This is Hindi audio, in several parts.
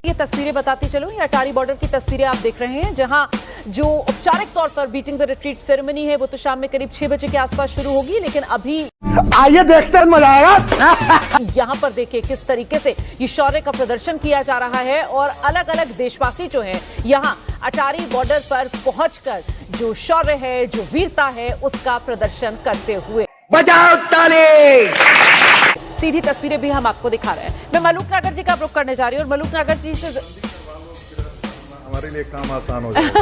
ये तस्वीरें बताती चलूं, ये अटारी बॉर्डर की तस्वीरें आप देख रहे हैं, जहां जो औपचारिक तौर पर बीटिंग द रिट्रीट सेरेमनी है वो तो शाम में करीब 6 बजे के आसपास शुरू होगी, लेकिन अभी आइए देखते हैं, मजा आएगा। यहाँ पर देखिए किस तरीके से ये शौर्य का प्रदर्शन किया जा रहा है और अलग अलग देशवासी जो हैं यहाँ अटारी बॉर्डर पर पहुंचकर जो शौर्य है, जो वीरता है, उसका प्रदर्शन करते हुए बजाओ ताली। सीधी तस्वीरें भी हम आपको दिखा रहे हैं। मैं मलूक नागर जी का रुख करने जा रही हूँ और मलूक नागर जी से हमारे लिए काम आसान हो जाएगा।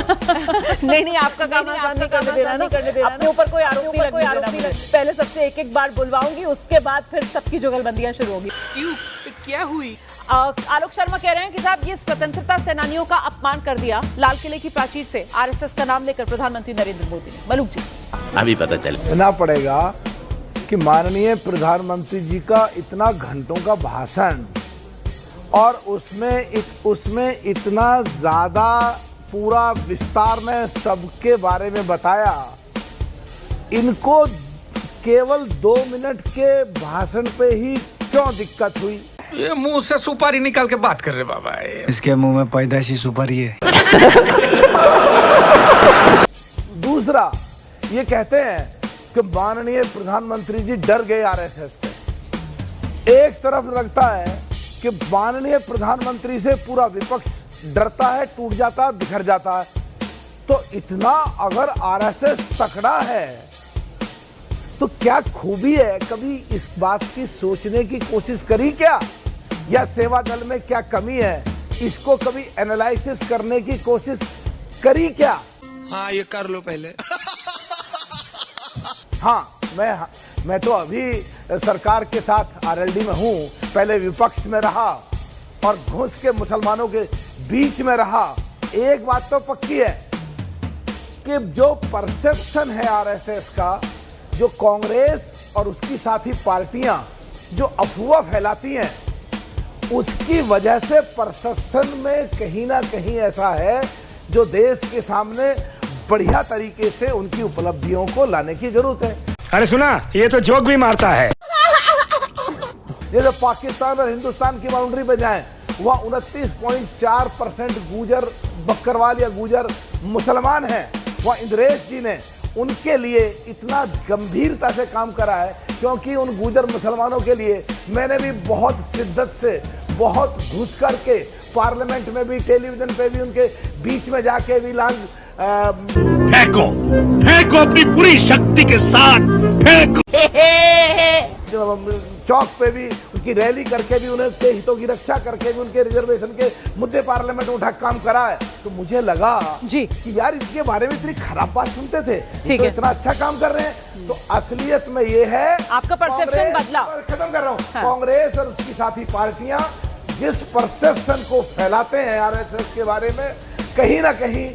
नहीं, आपका काम आसान नहीं करने देना, नहीं करने देना, अपने ऊपर कोई आरोप नहीं लगना। पहले सबसे एक बार बुलवाऊंगी, उसके बाद फिर सबकी जुगलबंदियां शुरू होगी। क्यों, क्या हुई? आलोक शर्मा कह रहे हैं कि साहब ये स्वतंत्रता सेनानियों का अपमान कर दिया, लाल किले की प्राचीर से आरएसएस का नाम लेकर प्रधानमंत्री नरेंद्र मोदी ने। मलूक जी, अभी पता चले कहना पड़ेगा कि माननीय प्रधानमंत्री जी का इतना घंटों का भाषण और उसमें इतना ज्यादा पूरा विस्तार में सबके बारे में बताया, इनको केवल 2 मिनट के भाषण पे ही क्यों दिक्कत हुई? ये मुंह से सुपारी निकाल के बात कर रहे बाबा। इसके मुंह में पैदाइशी सुपारी है। दूसरा, ये कहते हैं कि माननीय प्रधानमंत्री जी डर गए आरएसएस से। एक तरफ लगता है कि माननीय प्रधानमंत्री से पूरा विपक्ष डरता है, टूट जाता है, बिखर जाता है। तो इतना अगर आरएसएस तकड़ा है तो क्या खूबी है? कभी इस बात की सोचने की कोशिश करी क्या? या सेवा दल में क्या कमी है, इसको कभी एनालिसिस करने की कोशिश करी क्या? हाँ, ये कर लो पहले। हाँ, मैं तो अभी सरकार के साथ आरएलडी में हूँ, पहले विपक्ष में रहा और घुस के मुसलमानों के बीच में रहा। एक बात तो पक्की है कि जो परसेप्शन है आरएसएस का, जो कांग्रेस और उसकी साथी पार्टियां जो अफवाह फैलाती हैं, उसकी वजह से परसेप्शन में कहीं ना कहीं ऐसा है जो देश के सामने बढ़िया तरीके से उनकी उपलब्धियों को लाने की जरूरत है। अरे सुना, ये तो जोक भी मारता है। जैसे पाकिस्तान और हिंदुस्तान की बाउंड्री पे जाएं, वह 29.4% गुजर बकरवाल या गुजर मुसलमान हैं। वह इंद्रेश जी ने उनके लिए इतना गंभीरता से काम करा है, क्योंकि उन गुजर मुसलमानों के लिए मैंने भी बहुत शिद्दत से, बहुत घुस करके पार्लियामेंट में भी, टेलीविजन पे भी उनके बीच में जाके भी फेंको अपनी पूरी शक्ति के साथ फेंको। चौक पे भी उनकी रैली करके भी, उन्हें के हितों की रक्षा करके भी, उनके रिजर्वेशन के मुद्दे पार्लियामेंट में उठा काम करा है। तो मुझे लगा जी कि यार इसके बारे में इतनी खराब बात सुनते थे, ठीक तो है, इतना अच्छा काम कर रहे हैं। तो असलियत में ये है, आपका परसेप्शन बदला। खत्म कर रहा हूँ। हाँ। कांग्रेस और उसकी साथी पार्टियां जिस परसेप्शन को फैलाते हैं आरएसएस के बारे में, कहीं ना कहीं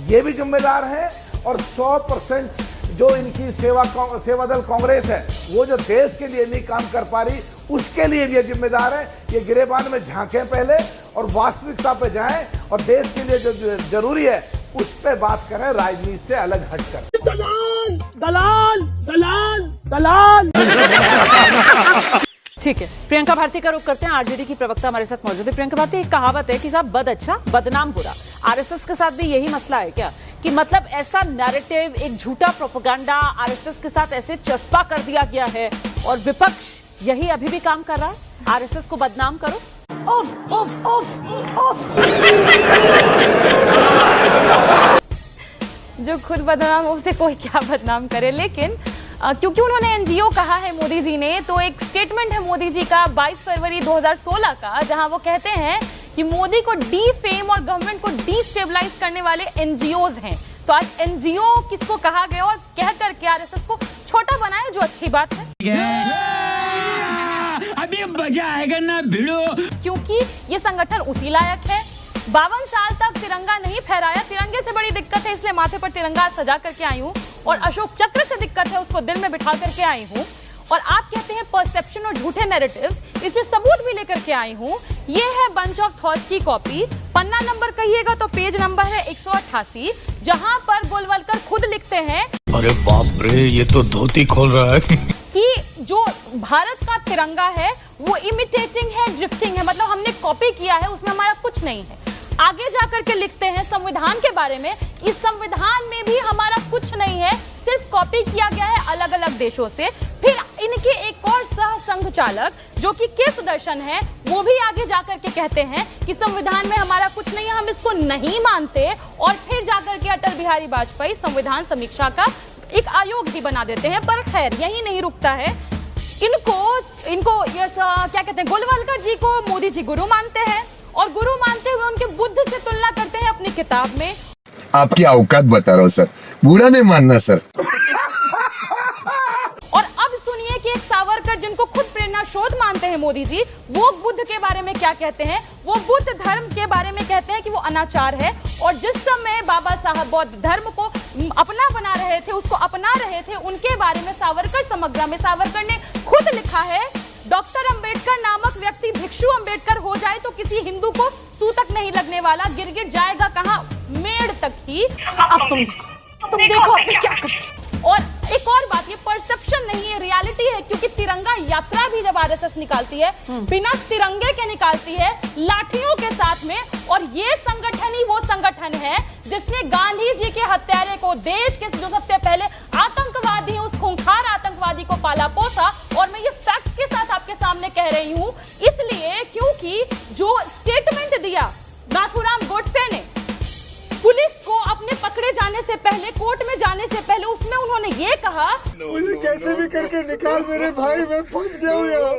ये भी जिम्मेदार है। और 100% जो इनकी सेवा दल कांग्रेस है, वो जो देश के लिए नहीं काम कर पा रही, उसके लिए भी जिम्मेदार है। ये गिरेबान में झांकें पहले और वास्तविकता पे जाएं और देश के लिए जो जरूरी है उस पे बात करें, राजनीति से अलग हटकर। दलाल दलाल दलाल दलाल। ठीक है, प्रियंका भारती का रुख करते हैं। आरजेडी की प्रवक्ता हमारे साथ मौजूद है। प्रियंका भारती, एक कहावत है कि साहब बद अच्छा बदनाम बुरा। आरएसएस के साथ भी यही मसला है क्या, कि मतलब ऐसा नैरेटिव, एक झूठा प्रोपेगेंडा आरएसएस के साथ ऐसे चस्पा कर दिया गया है और विपक्ष यही अभी भी काम कर रहा है, आरएसएस को बदनाम करो। उफ, उफ, उफ, उफ। जो खुद बदनाम हो, उसे कोई क्या बदनाम करे। लेकिन क्योंकि उन्होंने एनजीओ कहा है मोदी जी ने, तो एक स्टेटमेंट है मोदी जी का 22 फरवरी 2016 का, जहां वो कहते हैं कि मोदी को डी-फेम और गवर्नमेंट को डीस्टेबलाइज करने वाले एनजीओज हैं। तो आज एनजीओ किसको कहा गया और कह करके आरएसएस को छोटा बनाया, जो अच्छी बात है। अभी मजा आएगा ना भिड़ो, क्योंकि ये संगठन उसी लायक है। 52 साल तक तिरंगा नहीं फहराया, तिरंगे से बड़ी दिक्कत है, इसलिए माथे पर तिरंगा सजा करके आई हूँ। और अशोक चक्र से दिक्कत है, उसको दिल में बिठा करके आई हूँ। और आप कहते हैं परसेप्शन और झूठे नैरेटिव्स, इसलिए सबूत भी लेकर के आई हूँ। ये है बंच ऑफ थॉट्स की कॉपी। पन्ना नंबर कहिएगा तो पेज नंबर है 188, जहां पर गोलवलकर खुद लिखते हैं, अरे बाप रे, ये तो धोती खोल रहा है। कि जो भारत का तिरंगा है वो इमिटेटिंग है, ड्रिफ्टिंग है, मतलब हमने कॉपी किया है, उसमें हमारा कुछ नहीं है। आगे जाकर के लिखते हैं संविधान के बारे में, इस संविधान में भी हमारा कुछ नहीं है, सिर्फ कॉपी किया गया है अलग अलग देशों से। फिर इनके एक और सह संघ चालक जो कि के सुदर्शन है, वो भी आगे जाकर के कहते हैं कि संविधान में हमारा कुछ नहीं है, हम इसको नहीं मानते। और फिर जाकर के अटल बिहारी वाजपेयी संविधान समीक्षा का एक आयोग भी बना देते हैं। पर खैर यही नहीं रुकता है, इनको क्या कहते हैं, गोलवलकर जी को मोदी जी गुरु मानते हैं और गुरु मानते हुए उनके बुद्ध से तुलना करते हैं अपनी किताब में। आपकी औकात बता रहा हूँ सर, बुरा नहीं मानना सर। और अब सुनिए कि एक सावरकर जिनको खुद प्रेरणा शोध मानते हैं मोदी जी, वो बुद्ध के बारे में क्या कहते हैं। वो बुद्ध धर्म के बारे में कहते हैं कि वो अनाचार है। और जिस समय बाबा साहब बौद्ध धर्म को अपना बना रहे थे, उसको अपना रहे थे, उनके बारे में सावरकर समग्र में सावरकर ने खुद लिखा है, डॉक्टर अंबेडकर नामक व्यक्ति भिक्षु अंबेडकर हो जाए तो किसी हिंदू को सूतक नहीं लगने वाला, गिर जाएगा कहां, मेड़ तक ही। अब तुम देखो अब क्या करते। और एक और बात, ये परसेप्शन नहीं है, रियलिटी है, क्योंकि तिरंगा यात्रा भी जब आरएसएस निकालती है बिना तिरंगे के निकालती है, लाठियों के साथ में। और ये संगठन ही वो संगठन है जिसने गांधी जी के हत्यारे को, देश के जो सबसे पहले आतंकवादी, उस खूंखार आतंकवादी को पाला पोसा। और मैं ये फैक्ट्स के साथ आपके सामने कह रही हूं, इसलिए क्योंकि जो स्टेटमेंट दिया नाथूराम गोडसे ने पुलिस को अपने पकड़े जाने से पहले, कोर्ट में जाने से पहले, उसमें उन्होंने ये कहा, मुझे कैसे भी करके निकाल मेरे भाई, मैं फंस गया हूँ यहाँ।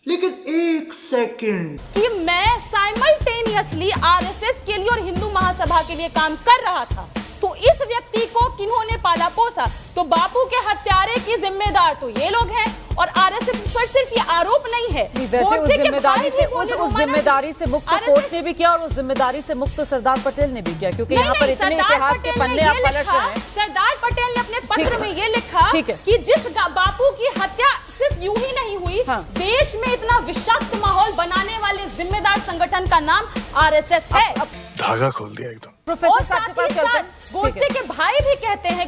लेकिन एक सेकंड, कि मैं साइमल्टेनियसली आरएसएस के लिए और हिंदू महासभा के लिए काम कर रहा था। तो इस व्यक्ति को किन्होंने पाला पोसा, तो बापू के हत्यारे की जिम्मेदार तो ये लोग हैं। और आरएसएस पर सिर्फ ये आरोप नहीं है, वैसे उस जिम्मेदारी से मुक्त कोर्ट ने भी किया और उस जिम्मेदारी से मुक्त सरदार पटेल ने भी किया, क्योंकि यहाँ पर इतने इतिहास के पन्ने आप पलट रहे हैं। सरदार पटेल ने अपने पत्र में ये लिखा कि जिस बापू की हत्या सिर्फ यूं ही नहीं हुई, देश में इतना विषाक्त माहौल बनाने वाले जिम्मेदार संगठन का नाम आरएसएस है। धागा खोल दिया एकदम। और साथ ही साथ गोडसे के भाई भी कहते हैं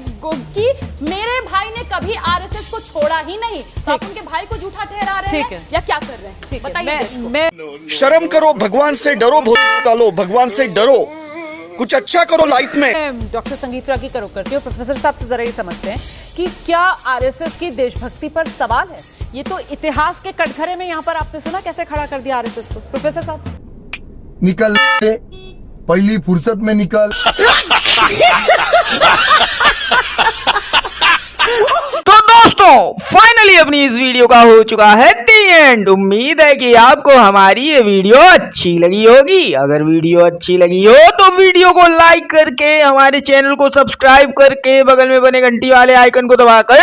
कि मेरे भाई ने कभी आरएसएस को छोड़ा ही नहीं। आप उनके भाई को झूठा ठहरा रहे हैं या क्या कर रहे हैं, बताइए। शर्म करो, भगवान से डरो, भूलो भगवान से डरो, कुछ अच्छा करो लाइफ में। डॉक्टर संगीत रागी का रुख करती हूँ, प्रोफेसर साहब से जरा ये समझते हैं कि क्या आरएसएस की देशभक्ति पर सवाल है। ये तो इतिहास के कटघरे में यहाँ पर आपने सुना कैसे खड़ा कर दिया आरएसएस को। प्रोफेसर साहब निकल पहली फुर्सत में निकल। तो दोस्तों फाइनली अपनी इस वीडियो का हो चुका है दी एंड। उम्मीद है कि आपको हमारी ये वीडियो अच्छी लगी होगी। अगर वीडियो अच्छी लगी हो तो वीडियो को लाइक करके, हमारे चैनल को सब्सक्राइब करके, बगल में बने घंटी वाले आइकन को दबाकर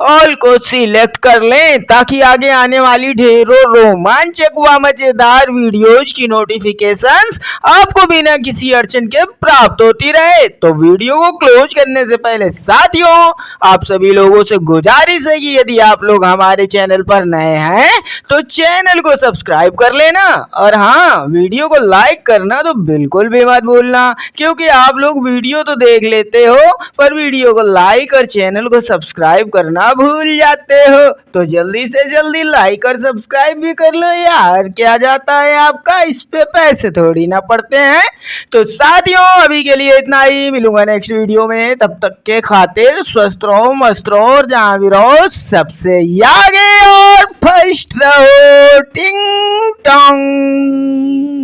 ऑल को सिलेक्ट कर लें, ताकि आगे आने वाली ढेरों रोमांचक व मजेदार वीडियोज की नोटिफिकेशंस आपको बिना किसी अड़चन के प्राप्त होती रहे। तो वीडियो को क्लोज करने से पहले साथियों, आप सभी लोगों से गुजारिश है कि यदि आप लोग हमारे चैनल पर नए हैं तो चैनल को सब्सक्राइब कर लेना। और हाँ, वीडियो को लाइक करना तो बिल्कुल भी मत भूलना, क्योंकि आप लोग वीडियो तो देख लेते हो पर वीडियो को लाइक और चैनल को सब्सक्राइब करना भूल जाते हो। तो जल्दी से जल्दी लाइक और सब्सक्राइब भी कर लो यार, क्या जाता है आपका, इस पे पैसे थोड़ी ना पड़ते हैं। तो साथियों अभी के लिए इतना ही, मिलूंगा नेक्स्ट वीडियो में। तब तक के खातिर स्वस्थ रहो, मस्त रहो और जहां भी रहो सबसे आगे और फर्स्ट रहो। टिंग टोंग।